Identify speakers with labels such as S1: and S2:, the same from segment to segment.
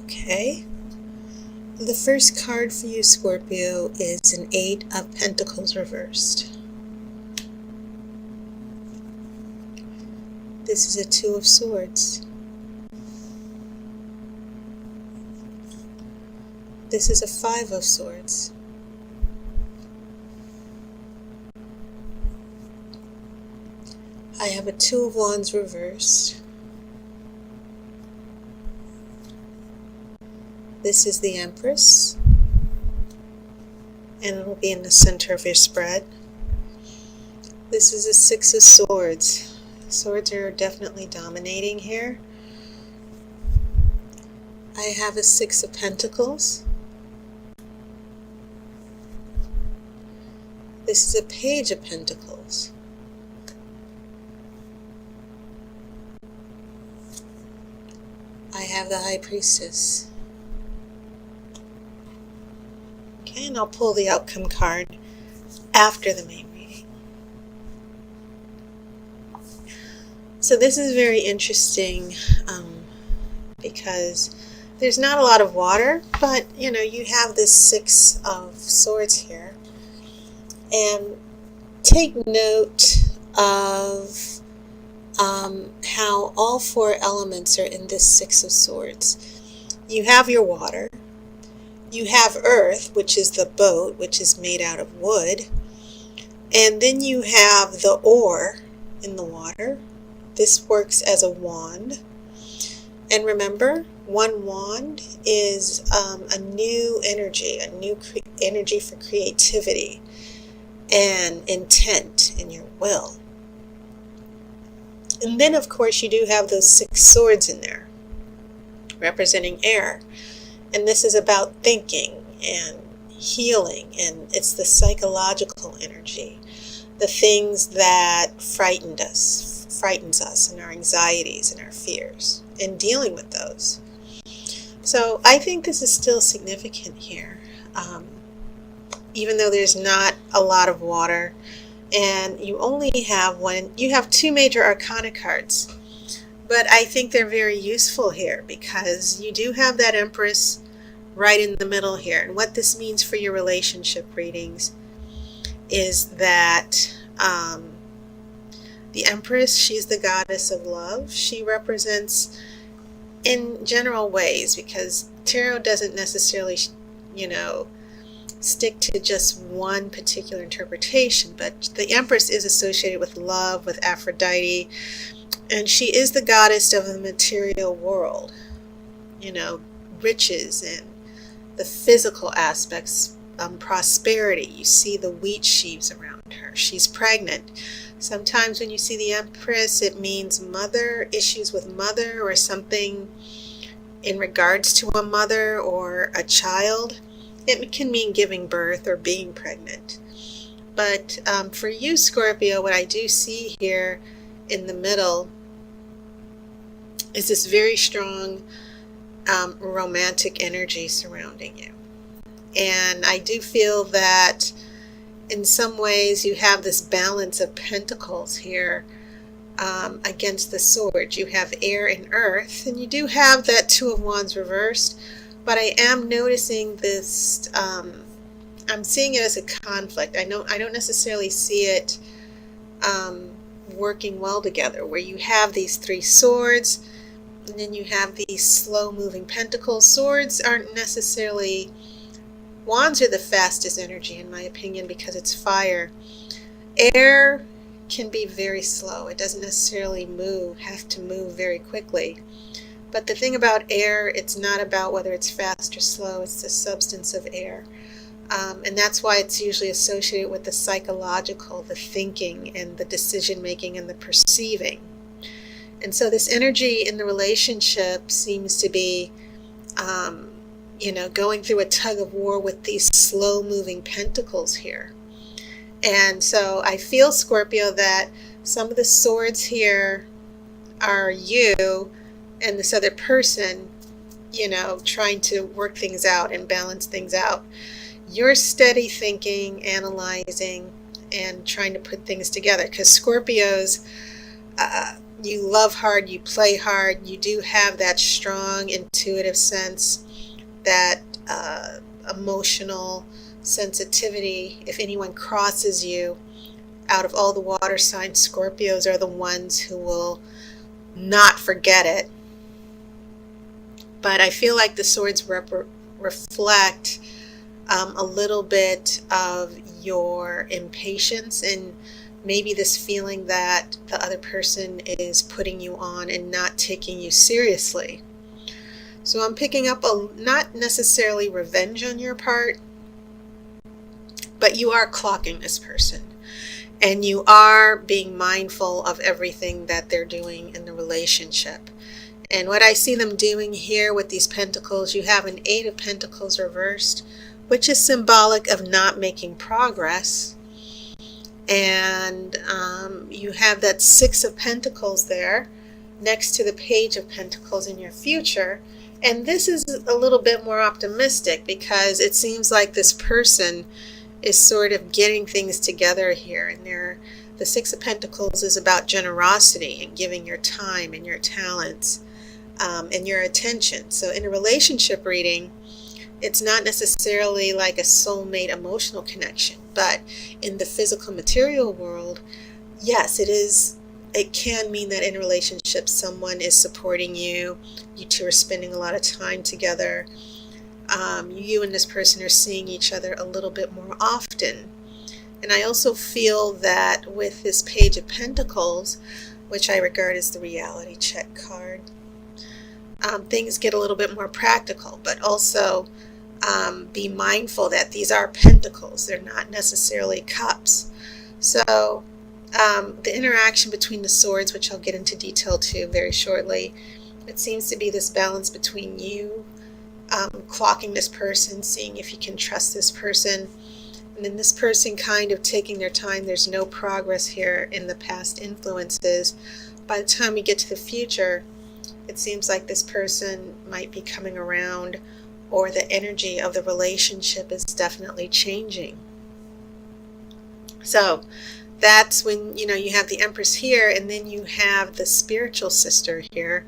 S1: Okay. The first card for you, Scorpio, is an Eight of Pentacles reversed. This is a Two of Swords. This is a Five of Swords. I have a Two of Wands reversed. This is the Empress, and it will be in the center of your spread. This is a Six of Swords. Swords are definitely dominating here. I have a Six of Pentacles. This is a Page of Pentacles. I have the High Priestess. Okay, and I'll pull the outcome card after the main reading. So this is very interesting because there's not a lot of water, but you have this Six of Swords here. And take note of how all four elements are in this Six of Swords. You have your water. You have earth, which is the boat, which is made out of wood. And then you have the oar in the water. This works as a wand. And remember, one wand is a new energy, energy for creativity and intent in your will. And then, of course, you do have those Six Swords in there, representing air. And this is about thinking and healing, and it's the psychological energy, the things that frightens us, and our anxieties and our fears, and dealing with those. So I think this is still significant here, even though there's not a lot of water, and you only have you have two major arcana cards. But I think they're very useful here because you do have that Empress right in the middle here. And what this means for your relationship readings is that the Empress, she's the goddess of love. She represents in general ways, because tarot doesn't necessarily, stick to just one particular interpretation. But the Empress is associated with love, with Aphrodite. And she is the goddess of the material world, riches and the physical aspects, prosperity. You see the wheat sheaves around her. She's pregnant. Sometimes when you see the Empress, it means issues with mother, or something in regards to a mother or a child. It can mean giving birth or being pregnant. But for you, Scorpio, what I do see here in the middle is this very strong romantic energy surrounding you. And I do feel that in some ways you have this balance of pentacles here against the swords. You have air and earth, and you do have that Two of Wands reversed, but I am noticing this, I'm seeing it as a conflict. I don't necessarily see it working well together, where you have these three swords, and then you have these slow-moving pentacles. Swords aren't necessarily... Wands are the fastest energy, in my opinion, because it's fire. Air can be very slow. It doesn't necessarily have to move very quickly. But the thing about air, it's not about whether it's fast or slow. It's the substance of air. And that's why it's usually associated with the psychological, the thinking, and the decision-making, and the perceiving. And so this energy in the relationship seems to be, going through a tug of war with these slow-moving pentacles here. And so I feel, Scorpio, that some of the swords here are you and this other person, trying to work things out and balance things out. You're steady thinking, analyzing, and trying to put things together. Because Scorpios, You love hard, you play hard, you do have that strong intuitive sense, that emotional sensitivity. If anyone crosses you, out of all the water signs, Scorpios are the ones who will not forget it. But I feel like the swords reflect a little bit of your impatience and maybe this feeling that the other person is putting you on and not taking you seriously. So I'm picking up not necessarily revenge on your part, but you are clocking this person. And you are being mindful of everything that they're doing in the relationship. And what I see them doing here with these pentacles, you have an 8 of Pentacles reversed, which is symbolic of not making progress. And you have that 6 of Pentacles there next to the Page of Pentacles in your future. And this is a little bit more optimistic because it seems like this person is sort of getting things together here. And the 6 of Pentacles is about generosity and giving your time and your talents and your attention. So in a relationship reading, it's not necessarily like a soulmate emotional connection, but in the physical material world, yes, it is. It can mean that in a relationship, someone is supporting you. You two are spending a lot of time together. You and this person are seeing each other a little bit more often. And I also feel that with this Page of Pentacles, which I regard as the reality check card, things get a little bit more practical, but also be mindful that these are pentacles. They're not necessarily cups. So the interaction between the swords, which I'll get into detail too very shortly, it seems to be this balance between you clocking this person, seeing if you can trust this person, and then this person kind of taking their time. There's no progress here in the past influences. By the time we get to the future, it seems like this person might be coming around, or the energy of the relationship is definitely changing. So that's when, you have the Empress here, and then you have the spiritual sister here,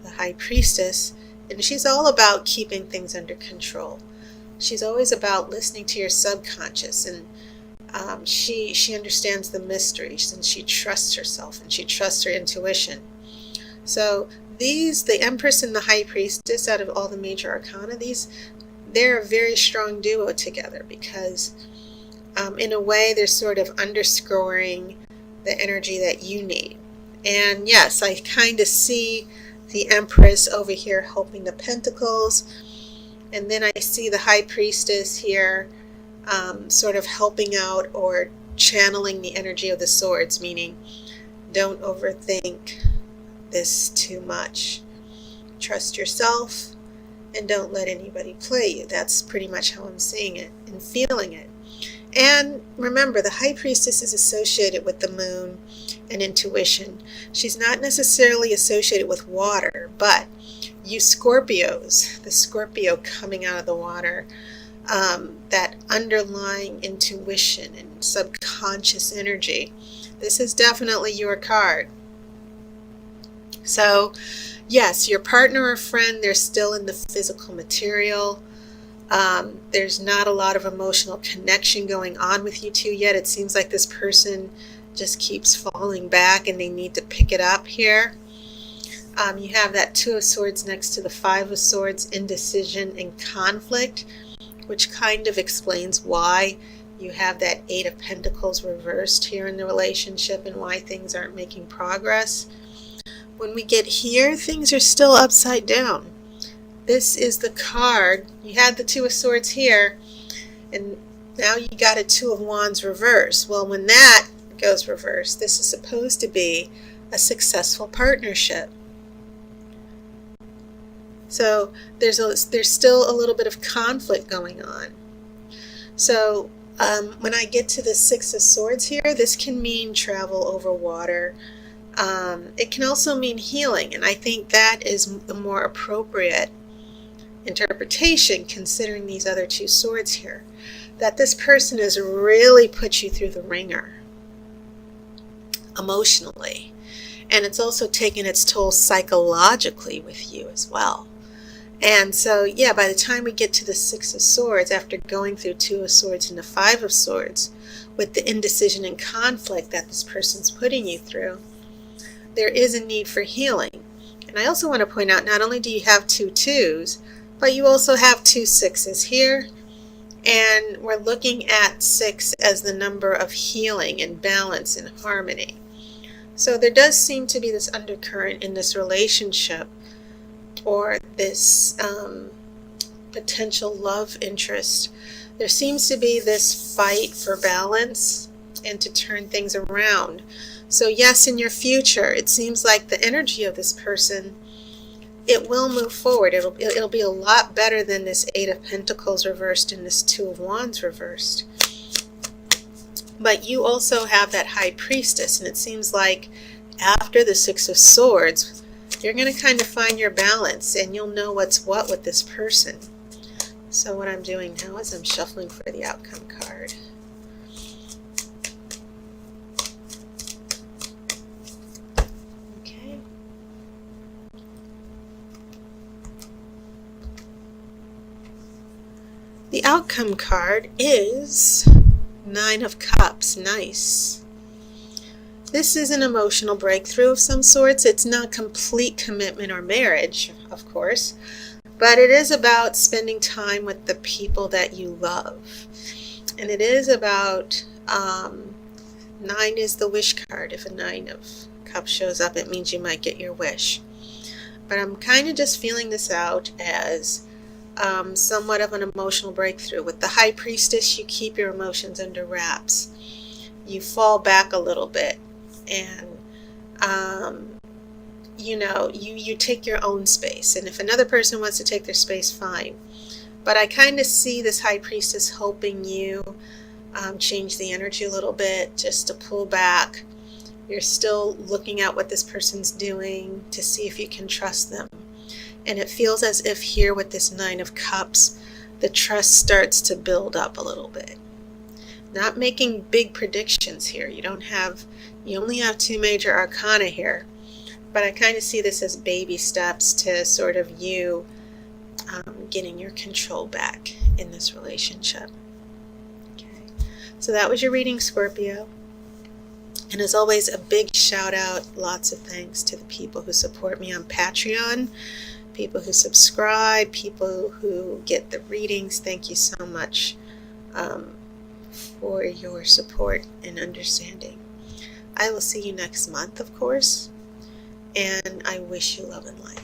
S1: the High Priestess, and she's all about keeping things under control. She's always about listening to your subconscious, and she understands the mysteries, and she trusts herself, and she trusts her intuition. So the Empress and the High Priestess, out of all the major arcana, they're a very strong duo together because in a way they're sort of underscoring the energy that you need. And yes, I kind of see the Empress over here helping the Pentacles, and then I see the High Priestess here sort of helping out or channeling the energy of the swords, meaning don't overthink this too much. Trust yourself and don't let anybody play you. That's pretty much how I'm seeing it and feeling it. And remember, the High Priestess is associated with the moon and intuition. She's not necessarily associated with water, but you Scorpios, the Scorpio coming out of the water, that underlying intuition and subconscious energy, this is definitely your card. So yes, your partner or friend, they're still in the physical material. There's not a lot of emotional connection going on with you two yet. It seems like this person just keeps falling back and they need to pick it up here. You have that 2 of Swords next to the 5 of Swords, indecision and conflict, which kind of explains why you have that 8 of Pentacles reversed here in the relationship and why things aren't making progress. When we get here, things are still upside down. This is the card. You had the 2 of Swords here, and now you got a 2 of Wands reverse. Well, when that goes reverse, this is supposed to be a successful partnership. So there's still a little bit of conflict going on. So when I get to the 6 of Swords here, this can mean travel over water. It can also mean healing, and I think that is the more appropriate interpretation considering these other 2 swords here. That this person has really put you through the ringer emotionally, And it's also taken its toll psychologically with you as well. And so, yeah, by the time we get to the Six of Swords, after going through Two of Swords and the Five of Swords, with the indecision and conflict that this person's putting you through, there is a need for healing. And I also want to point out, not only do you have two twos, but you also have two sixes here. And we're looking at 6 as the number of healing and balance and harmony. So there does seem to be this undercurrent in this relationship, or this potential love interest. There seems to be this fight for balance and to turn things around. So yes, in your future, it seems like the energy of this person, it will move forward. It'll be a lot better than this Eight of Pentacles reversed and this Two of Wands reversed. But you also have that High Priestess, and it seems like after the Six of Swords, you're going to kind of find your balance, and you'll know what's what with this person. So what I'm doing now is I'm shuffling for the outcome card. Okay. The outcome card is Nine of Cups. Nice. This is an emotional breakthrough of some sorts. It's not complete commitment or marriage, of course, but it is about spending time with the people that you love. And it is about, 9 is the wish card. If a Nine of Cups shows up, it means you might get your wish. But I'm kind of just feeling this out as somewhat of an emotional breakthrough. With the High Priestess, you keep your emotions under wraps. You fall back a little bit. And, you know, you take your own space. And if another person wants to take their space, fine. But I kind of see this High Priestess helping you change the energy a little bit, just to pull back. You're still looking at what this person's doing to see if you can trust them. And it feels as if here with this Nine of Cups, the trust starts to build up a little bit. Not making big predictions here. You only have 2 major arcana here. But I kind of see this as baby steps to sort of you getting your control back in this relationship. Okay. So that was your reading, Scorpio. And as always, a big shout out, lots of thanks to the people who support me on Patreon, people who subscribe, people who get the readings. Thank you so much for your support and understanding. I will see you next month, of course, and I wish you love and light.